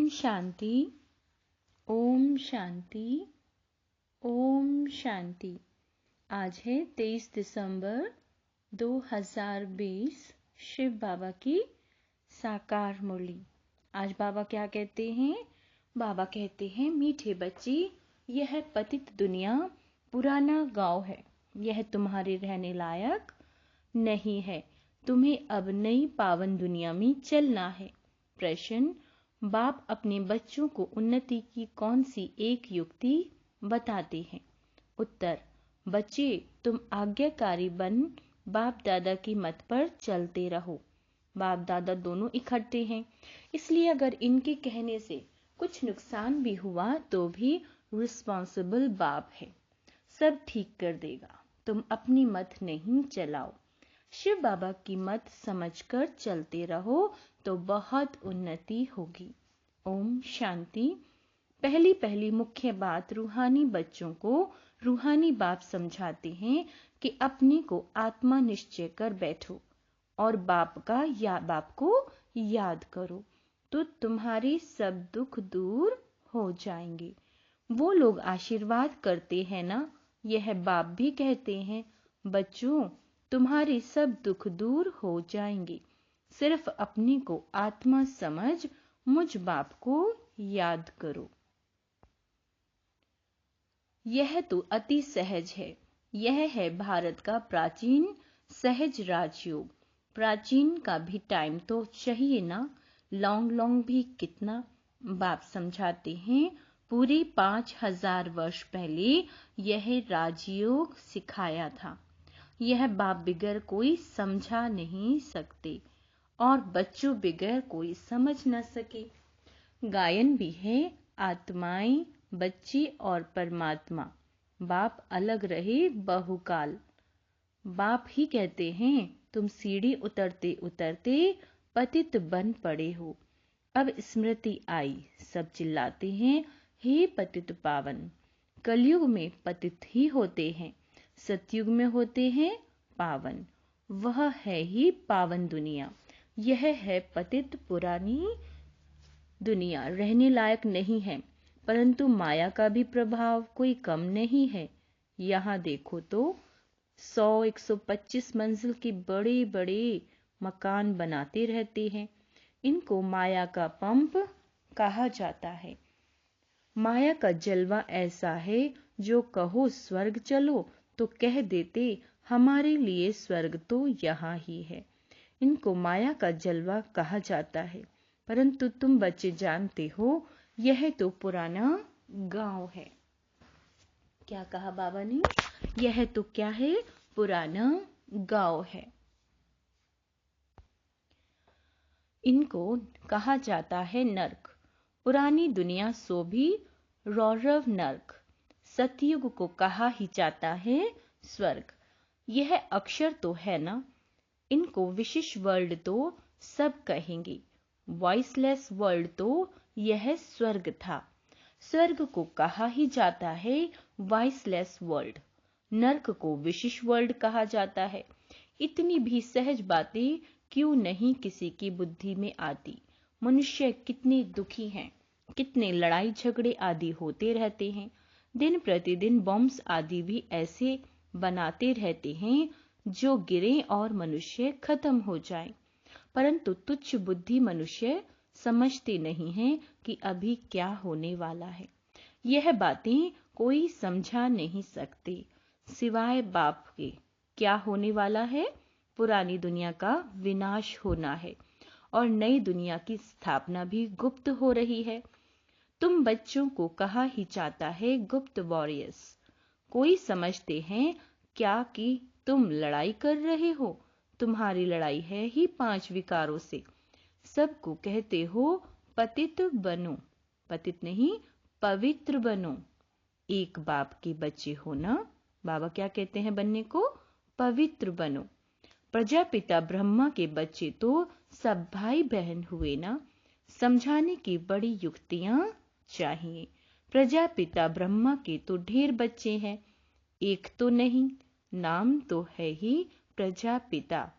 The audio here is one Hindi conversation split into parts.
ओम शांति, ओम शांति, ओम शांति। आज है 23 दिसंबर 2020, शिव बाबा की साकार मुरली। आज बाबा क्या कहते हैं? बाबा कहते हैं, मीठे बच्चे, यह पतित दुनिया पुराना गांव है। यह तुम्हारे रहने लायक नहीं है। तुम्हें अब नई पावन दुनिया में चलना है। प्रश्न: बाप अपने बच्चों को उन्नति की कौन सी एक युक्ति बताते हैं? उत्तर: बच्चे, तुम आज्ञाकारी बन बाप दादा की मत पर चलते रहो। बाप दादा दोनों इकट्ठे हैं, इसलिए अगर इनके कहने से कुछ नुकसान भी हुआ तो भी रिस्पॉन्सिबल बाप है, सब ठीक कर देगा। तुम अपनी मत नहीं चलाओ, शिव बाबा की मत समझकर चलते रहो तो बहुत उन्नति होगी। ओम शांति। पहली मुख्य बात, रूहानी बच्चों को रूहानी बाप समझाते हैं कि अपने को आत्मा निश्चय कर बैठो और बाप को याद करो तो तुम्हारे सब दुख दूर हो जाएंगे। वो लोग आशीर्वाद करते हैं ना, यह बाप भी कहते हैं, बच्चों तुम्हारे सब दुख दूर हो जाएंगे। सिर्फ अपने को आत्मा समझ मुझ बाप को याद करो। यह तो अति सहज है। यह है भारत का प्राचीन सहज राजयोग। प्राचीन का भी टाइम तो चाहिए ना, लॉन्ग भी कितना। बाप समझाते हैं, पूरे 5000 वर्ष पहले यह राजयोग सिखाया था। यह बाप बिगर कोई समझा नहीं सकते और बच्चों बिगर कोई समझ न सके। गायन भी है, आत्माएं, बच्चे और परमात्मा, बाप अलग रहे बहुकाल। बाप ही कहते हैं, तुम सीढ़ी उतरते उतरते पतित बन पड़े हो। अब स्मृति आई, सब चिल्लाते हैं, हे पतित पावन। कलयुग में पतित ही होते हैं, सतयुग में होते हैं पावन। वह है ही पावन दुनिया। यह है पतित पुरानी दुनिया, रहने लायक नहीं है, परंतु माया का भी प्रभाव कोई कम नहीं है। यहाँ देखो तो 100-125 मंजिल के बड़े बड़े मकान बनाते रहते हैं। इनको माया का पंप कहा जाता है। माया का जलवा ऐसा है, जो कहो स्वर्ग चलो तो कह देते हमारे लिए स्वर्ग तो यहाँ ही है। इनको माया का जलवा कहा जाता है, परंतु तुम बच्चे जानते हो, यह तो पुराना गांव है। क्या कहा बाबा ने? यह तो क्या है? पुराना गांव है। इनको कहा जाता है नर्क। पुरानी दुनिया सो भी रौरव नर्क। सतयुग को कहा ही जाता है स्वर्ग। यह अक्षर तो है ना। इनको विशेष वर्ल्ड तो सब कहेंगे, वॉइसलेस वर्ल्ड तो यह स्वर्ग था। स्वर्ग को कहा ही जाता है वॉइसलेस वर्ल्ड। नर्क को विशेष वर्ल्ड कहा जाता है। इतनी भी सहज बातें क्यों नहीं किसी की बुद्धि में आती? मनुष्य कितने दुखी हैं, कितने लड़ाई झगड़े आदि होते रहते हैं। दिन प्रतिदिन बॉम्ब्स आदि भी ऐसे बनाते रहते हैं जो गिरे और मनुष्य खत्म हो जाए, परंतु तुच्छ बुद्धि मनुष्य समझते नहीं हैं कि अभी क्या होने वाला है। यह बातें कोई समझा नहीं सकते सिवाय बाप के। क्या होने वाला है? पुरानी दुनिया का विनाश होना है और नई दुनिया की स्थापना भी गुप्त हो रही है। तुम बच्चों को कहा ही जाता है गुप्त वॉरियर्स। कोई समझते हैं क्या कि तुम लड़ाई कर रहे हो? तुम्हारी लड़ाई है ही 5 विकारों से। सबको कहते हो पतित बनो, पतित नहीं पवित्र बनो। एक बाप के बच्चे हो ना। बाबा क्या कहते हैं बनने को? पवित्र बनो। प्रजापिता ब्रह्मा के बच्चे तो सब भाई बहन हुए ना। समझाने की बड़ी युक्तियां चाहिए। प्रजापिता ब्रह्मा के तो ढेर बच्चे हैं, एक तो नहीं। नाम तो है ही प्रजापिता।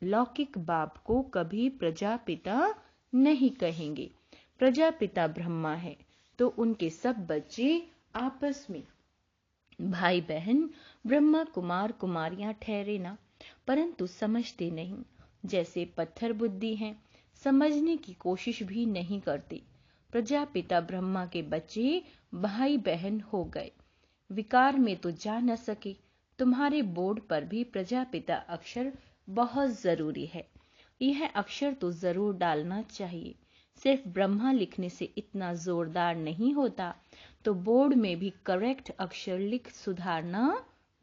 लौकिक बाप को कभी प्रजापिता नहीं कहेंगे, प्रजापिता ब्रह्मा है तो उनके सब बच्चे आपस में भाई बहन ब्रह्मा कुमार कुमारियां ठहरे ना, परंतु समझते नहीं। जैसे पत्थर बुद्धि हैं, समझने की कोशिश भी नहीं करते। प्रजापिता ब्रह्मा के बच्चे भाई बहन हो गए, विकार में तो जा न सके। तुम्हारे बोर्ड पर भी प्रजापिता अक्षर बहुत जरूरी है, यह अक्षर तो जरूर डालना चाहिए। सिर्फ ब्रह्मा लिखने से इतना जोरदार नहीं होता, तो बोर्ड में भी करेक्ट अक्षर लिख सुधारना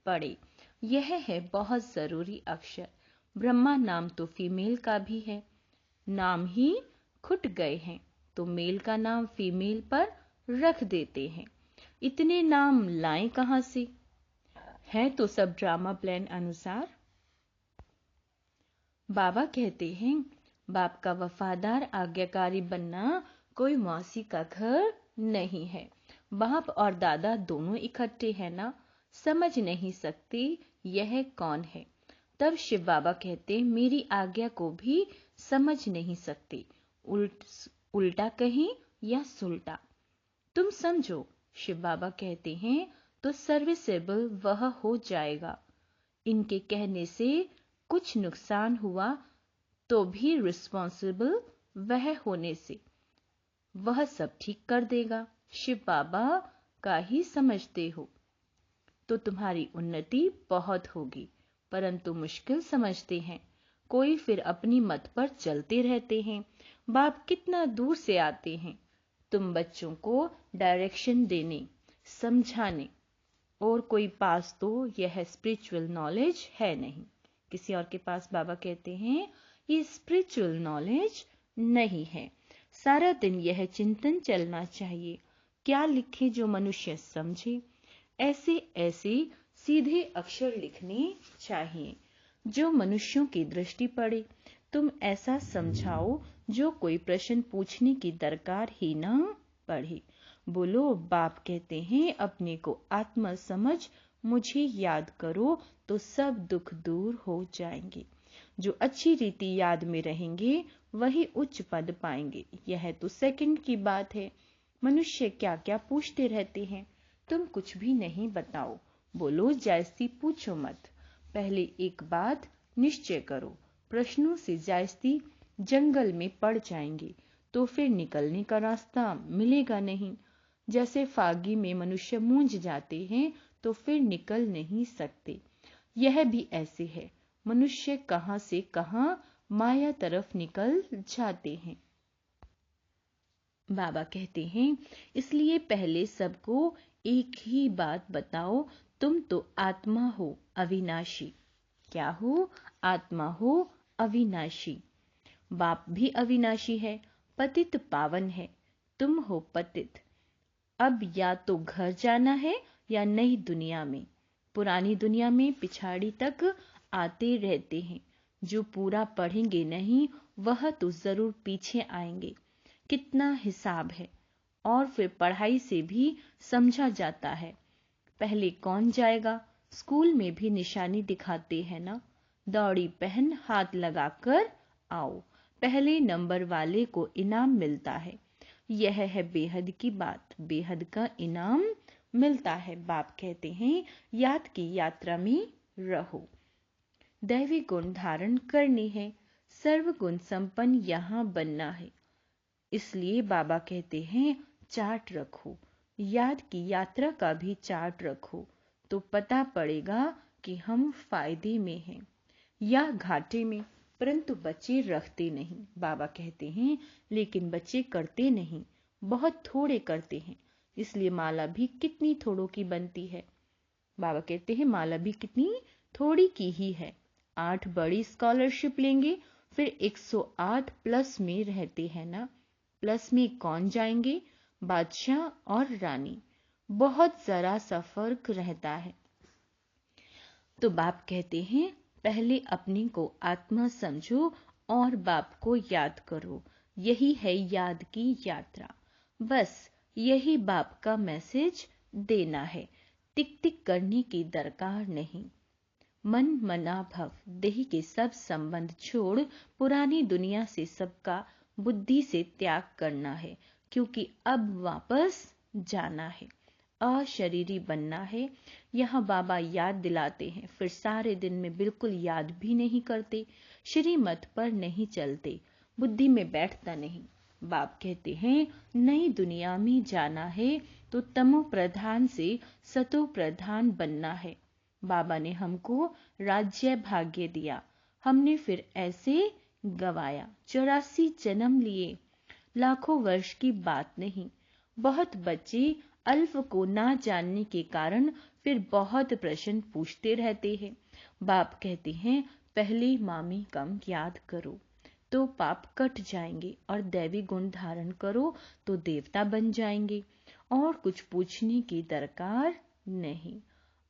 पड़े। यह है बहुत जरूरी अक्षर। ब्रह्मा नाम तो फीमेल का भी है, नाम ही खुट गए हैं तो मेल का नाम फीमेल पर रख देते हैं। इतने नाम लाएं कहां से? है तो सब ड्रामा प्लान अनुसार। बाबा कहते हैं, बाप का वफादार आज्ञाकारी बनना कोई मौसी का घर नहीं है। बाप और दादा दोनों इकट्ठे हैं ना, समझ नहीं सकते यह कौन है। तब शिव बाबा कहते, मेरी आज्ञा को भी समझ नहीं सकते। उल्टा कहीं या सुलटा तुम समझो। शिव बाबा कहते हैं तो सर्विसेबल वह हो जाएगा। इनके कहने से कुछ नुकसान हुआ तो भी रिस्पॉन्सिबल वह होने से वह सब ठीक कर देगा। शिव बाबा का ही समझते हो तो तुम्हारी उन्नति बहुत होगी, परंतु मुश्किल समझते हैं। कोई फिर अपनी मत पर चलते रहते हैं। बाप कितना दूर से आते हैं तुम बच्चों को डायरेक्शन देने, समझाने, और कोई पास तो यह स्पिरिचुअल नॉलेज है नहीं। किसी और के पास बाबा कहते हैं ये स्पिरिचुअल नॉलेज नहीं है। सारा दिन यह चिंतन चलना चाहिए, क्या लिखे जो मनुष्य समझे। ऐसे ऐसे सीधे अक्षर लिखने चाहिए जो मनुष्यों की दृष्टि पड़े। तुम ऐसा समझाओ जो कोई प्रश्न पूछने की दरकार ही ना पड़े। बोलो, बाप कहते हैं अपने को आत्मा समझ मुझे याद करो तो सब दुख दूर हो जाएंगे। जो अच्छी रीति याद में रहेंगे वही उच्च पद पाएंगे। यह तो सेकंड की बात है। मनुष्य क्या क्या पूछते रहते हैं, तुम कुछ भी नहीं बताओ। बोलो, जायज़ी पूछो मत। पहले एक बात निश्चय करो, प्रश्नों से जायज़ी जंगल में पड़ जाएंगे तो फिर निकलने का रास्ता मिलेगा नहीं। जैसे फागी में मनुष्य मूंझ जाते हैं तो फिर निकल नहीं सकते, यह भी ऐसे है। मनुष्य कहां से कहां माया तरफ निकल जाते हैं। बाबा कहते हैं, इसलिए पहले सबको एक ही बात बताओ, तुम तो आत्मा हो अविनाशी। क्या हो? आत्मा हो अविनाशी। बाप भी अविनाशी है, पतित पावन है। तुम हो पतित। अब या तो घर जाना है या नई दुनिया में। पुरानी दुनिया में पिछाड़ी तक आते रहते हैं। जो पूरा पढ़ेंगे नहीं वह तो जरूर पीछे आएंगे। कितना हिसाब है। और फिर पढ़ाई से भी समझा जाता है। पहले कौन जाएगा? स्कूल में भी निशानी दिखाते हैं ना, दौड़ी पहन हाथ लगाकर आओ, पहले नंबर वाले को इनाम मिलता है। यह है बेहद की बात, बेहद का इनाम मिलता है। बाप कहते हैं, याद की यात्रा में रहो, दैवी गुण धारण करनी है, सर्व गुण संपन्न यहाँ बनना है। इसलिए बाबा कहते हैं, चार्ट रखो, याद की यात्रा का भी चार्ट रखो, तो पता पड़ेगा कि हम फायदे में हैं या घाटे में। परंतु बच्चे रखते नहीं। बाबा कहते हैं, लेकिन बच्चे करते नहीं, बहुत थोड़े करते हैं। इसलिए माला भी कितनी थोड़ों की बनती है। बाबा कहते हैं, माला भी कितनी थोड़ी की ही है। 8 बड़ी स्कॉलरशिप लेंगे, फिर 108 प्लस में रहते हैं ना। प्लस में कौन जाएंगे? बादशाह और रानी। बहुत जरा सा फर्क रहता है। तो बाप कहते हैं, पहले अपने को आत्मा समझो और बाप को याद करो। यही है याद की यात्रा। बस यही बाप का मैसेज देना है। टिक टिक करने की दरकार नहीं। मन मना भव, देह के सब संबंध छोड़ पुरानी दुनिया से सबका बुद्धि से त्याग करना है, क्योंकि अब वापस जाना है, अशरीरी बनना है। यहाँ बाबा याद दिलाते हैं, फिर सारे दिन में बिल्कुल याद भी नहीं करते, श्रीमत पर नहीं चलते, बुद्धि में बैठता नहीं। बाप कहते हैं नई दुनिया में जाना है तो तमो प्रधान से सतो प्रधान बनना है। बाबा ने हमको राज्य भाग्य दिया, हमने फिर ऐसे गवाया। 84 जन्म लिए, लाखों वर्ष की बात नहीं। बहुत बच्चे अल्फ को ना जानने के कारण फिर बहुत प्रश्न पूछते रहते हैं। बाप कहते हैं पहले मामी कम याद करो तो पाप कट जाएंगे, और दैवी गुण धारण करो तो देवता बन जाएंगे, और कुछ पूछने की दरकार नहीं।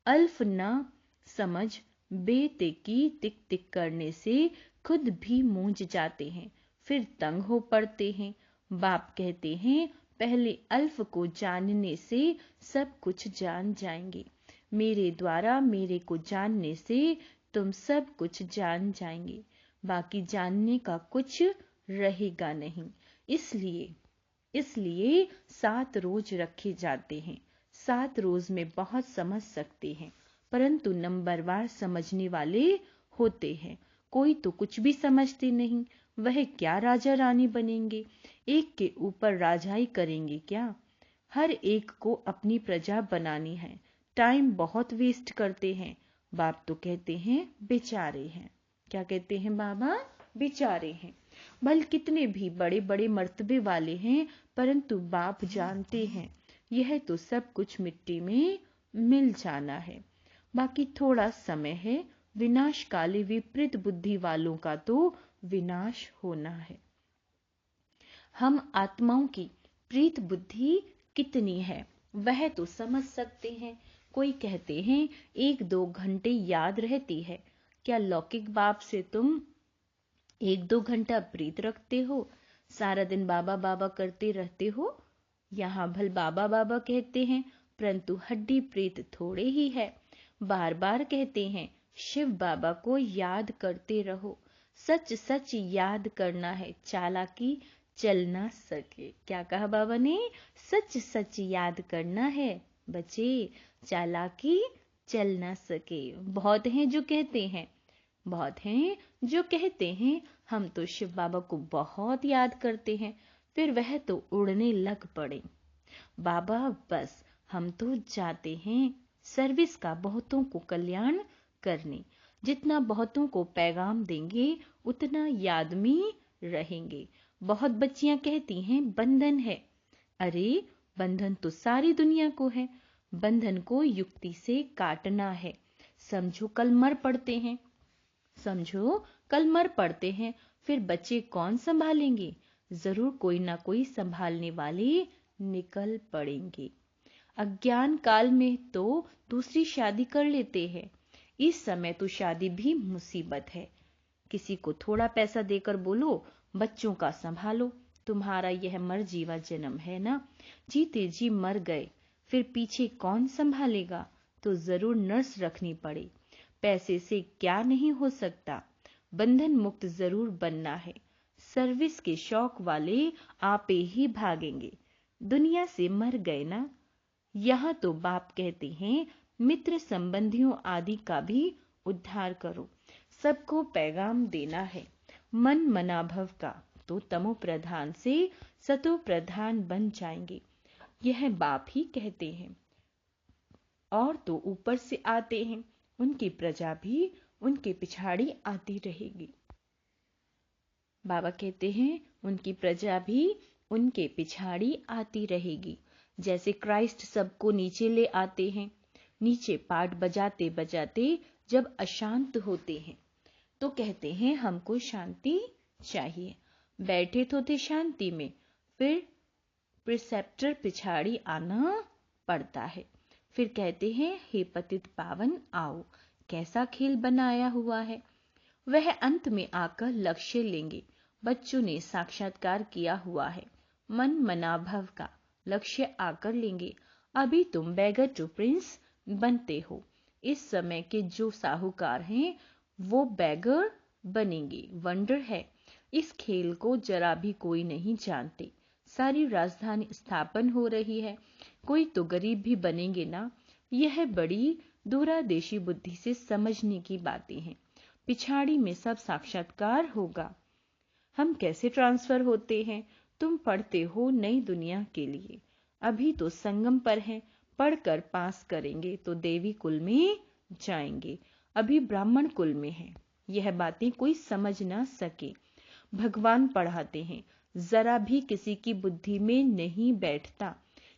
अल्फ ना समझ बेते की टिक टिक करने से खुद भी मूंझ जाते हैं, फिर तंग हो पड़ते हैं। बाप कहते हैं पहले अल्फ को जानने से सब कुछ जान जाएंगे, मेरे द्वारा मेरे को जानने से तुम सब कुछ जान जाएंगे, बाकी जानने का कुछ रहेगा नहीं। इसलिए 7 रोज रखे जाते हैं। 7 रोज में बहुत समझ सकते हैं, परंतु नंबरवार समझने वाले होते हैं। कोई तो कुछ भी समझते नहीं, वह क्या राजा रानी बनेंगे, एक के ऊपर राजाई करेंगे क्या। हर एक को अपनी प्रजा बनानी है, टाइम बहुत वेस्ट करते हैं। बाप तो कहते हैं बेचारे हैं। क्या कहते हैं बाबा? बेचारे हैं। भल कितने भी बड़े बड़े मर्तबे वाले हैं, परंतु बाप जानते हैं यह तो सब कुछ मिट्टी में मिल जाना है, बाकी थोड़ा समय है। विनाश काले विपरीत बुद्धि वालों का तो विनाश होना है। हम आत्माओं की प्रीत बुद्धि कितनी है वह तो समझ सकते हैं। कोई कहते हैं 1-2 घंटे याद रहती है। क्या लौकिक बाप से तुम 1-2 घंटा प्रीत रखते हो? सारा दिन बाबा बाबा करते रहते हो। यहाँ भल बाबा बाबा कहते हैं, परंतु हड्डी प्रीत थोड़े ही है। बार बार कहते हैं शिव बाबा को याद करते रहो, सच सच याद करना है, चालाकी चल ना सके। क्या कहा बाबा ने? सच सच याद करना है बच्चे, चालाकी चल ना सके। बहुत हैं जो कहते हैं, बहुत हैं जो कहते हैं हम तो शिव बाबा को बहुत याद करते हैं, फिर वह तो उड़ने लग पड़े। बाबा बस हम तो जाते हैं सर्विस का, बहुतों को कल्याण करने। जितना बहुतों को पैगाम देंगे उतना याद में रहेंगे। बहुत बच्चियां कहती हैं बंधन है। अरे बंधन तो सारी दुनिया को है, बंधन को युक्ति से काटना है। समझो कल मर पड़ते हैं, फिर बच्चे कौन संभालेंगे? जरूर कोई ना कोई संभालने वाले निकल पड़ेंगे। अज्ञान काल में तो दूसरी शादी कर लेते हैं। इस समय तो शादी भी मुसीबत है। किसी को थोड़ा पैसा देकर बोलो बच्चों का संभालो, तुम्हारा यह मर जीवा जन्म है ना, जीते जी मर गए, फिर पीछे कौन संभालेगा? तो जरूर नर्स रखनी पड़े। पैसे से क्या नहीं हो सकता। बंधन मुक्त जरूर बनना है। सर्विस के शौक वाले आपे ही भागेंगे। दुनिया से मर गए ना। यहाँ तो बाप कहते हैं मित्र संबंधियों आदि का भी उद्धार करो, सबको पैगाम देना है। मन मनाभव का तो तमो प्रधान से सतो प्रधान बन जाएंगे, यह बाप ही कहते हैं। और तो ऊपर से आते हैं, उनकी प्रजा भी उनके पिछाड़ी आती रहेगी। बाबा कहते हैं उनकी प्रजा भी उनके पिछाड़ी आती रहेगी। जैसे क्राइस्ट सबको नीचे ले आते हैं, नीचे पाठ बजाते बजाते जब अशांत होते हैं तो कहते हैं हमको शांति चाहिए। बैठे तो थे शांति में, फिर प्रिसेप्टर पिछाड़ी आना पड़ता है। फिर कहते हैं हे पतित पावन आओ, कैसा खेल बनाया हुआ है। वह अंत में आकर लक्ष्य लेंगे। बच्चों ने साक्षात्कार किया हुआ है, मन मनाभव का लक्ष्य आकर लेंगे। अभी तुम बैगर टू प्रिंस बनते हो। इस समय के जो साहूकार हैं वो बैगर बनेंगे। वंडर है, इस खेल को जरा भी कोई नहीं जानते। सारी राजधानी स्थापन हो रही है, कोई तो गरीब भी बनेंगे ना। यह बड़ी दूरादेशी बुद्धि से समझने की बातें हैं। पिछाड़ी में सब साक्षात्कार होगा। हम कैसे ट्रांसफर होते हैं? तुम पढ़ते हो नई दुनिया के लिए, अभी तो संगम पर हैं। पढ़कर पास करेंगे तो देवी कुल में जाएंगे, अभी ब्राह्मण कुल में हैं। यह बातें कोई समझ ना सके। भगवान पढ़ाते हैं, जरा भी किसी की बुद्धि में नहीं बैठता।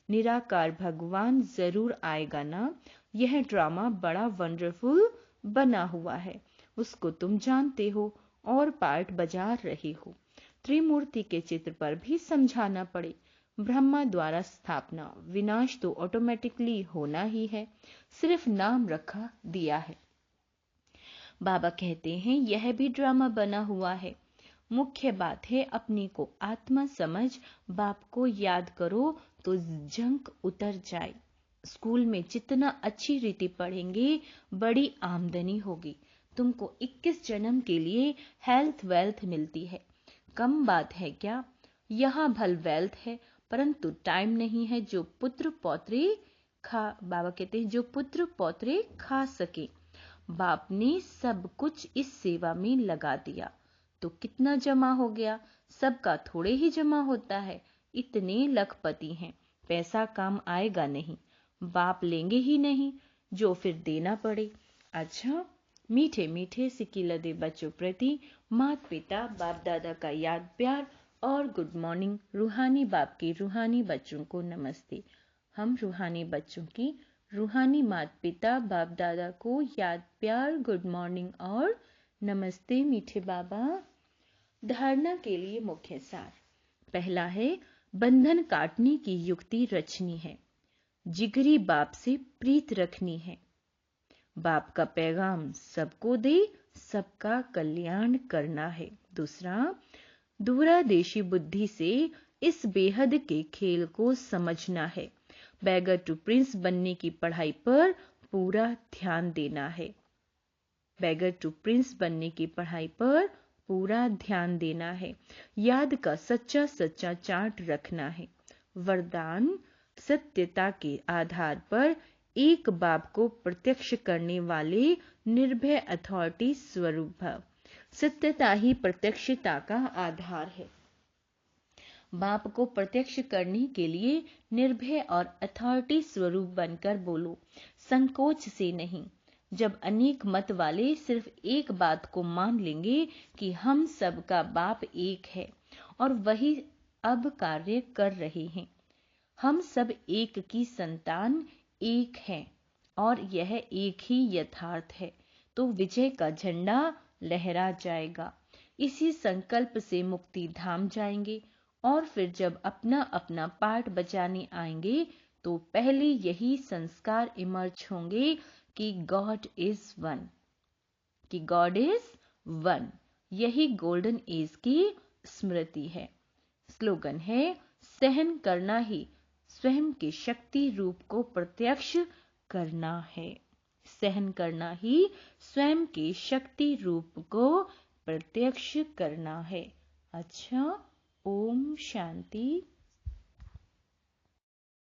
निराकार भगवान जरूर आएगा ना। यह ड्रामा बड़ा वंडरफुल बना हुआ है, उसको तुम जानते हो और पार्ट बजा रहे हो। त्रिमूर्ति के चित्र पर भी समझाना पड़े। ब्रह्मा द्वारा स्थापना, विनाश तो ऑटोमेटिकली होना ही है, सिर्फ नाम रखा दिया है। बाबा कहते हैं यह भी ड्रामा बना हुआ है। मुख्य बात है अपने को आत्मा समझ, बाप को याद करो तो जंक उतर जाए। स्कूल में जितना अच्छी रीति पढ़ेंगे, बड़ी आमदनी होगी। तुमको 21 जन्म के लिए हेल्थ वेल्थ मिलती है, कम बात है क्या? यहाँ भल वेल्थ है, परंतु टाइम नहीं है जो पुत्र पौत्रे बाबा कहते हैं जो पुत्र पौत्रे खा सके। बाप ने सब कुछ इस सेवा में लगा दिया, तो कितना जमा हो गया? सबका थोड़े ही जमा होता है। इतने लखपति हैं, पैसा काम आएगा नहीं, बाप लेंगे ही नहीं, जो फिर देना पड़े। अच्छा, मीठे मीठे सिकिलदे बच्चों प्रति माता पिता बाप दादा का याद प्यार और गुड मॉर्निंग। रूहानी बाप के रूहानी बच्चों को नमस्ते। हम रूहानी बच्चों की रूहानी माता पिता बाप दादा को याद प्यार, गुड मॉर्निंग और नमस्ते मीठे बाबा। धारणा के लिए मुख्य सार। पहला है, बंधन काटने की युक्ति रचनी है। जिगरी बाप से प्रीत रखनी है। बाप का पैगाम सबको दे, सबका कल्याण करना है। दूसरा, दूरादेशी बुद्धि से इस बेहद के खेल को समझना है। बैगर टू प्रिंस बनने की पढ़ाई पर पूरा ध्यान देना है। बैगर टू प्रिंस बनने की पढ़ाई पर पूरा ध्यान देना है। याद का सच्चा सच्चा चार्ट रखना है। वरदान, सत्यता के आधार पर एक बाप को प्रत्यक्ष करने वाले निर्भय अथॉरिटी स्वरूप भव। सत्यता ही प्रत्यक्षता का आधार है। बाप को प्रत्यक्ष करने के लिए निर्भय और अथॉरिटी स्वरूप बनकर बोलो, संकोच से नहीं। जब अनेक मत वाले सिर्फ एक बात को मान लेंगे कि हम सबका बाप एक है और वही अब कार्य कर रहे हैं। हम सब एक की संतान एक हैं और यह एक ही यथार्थ है, तो विजय का झंडा लहरा जाएगा। इसी संकल्प से मुक्ति धाम जाएंगे और फिर जब अपना अपना पार्ट बजाने आएंगे तो पहले यही संस्कार इमर्ज होंगे कि गॉड इज वन, कि गॉड इज वन। यही गोल्डन एज की स्मृति है। स्लोगन है, सहन करना ही स्वयं के शक्ति रूप को प्रत्यक्ष करना है। सहन करना ही स्वयं के शक्ति रूप को प्रत्यक्ष करना है। अच्छा, ओम शांति।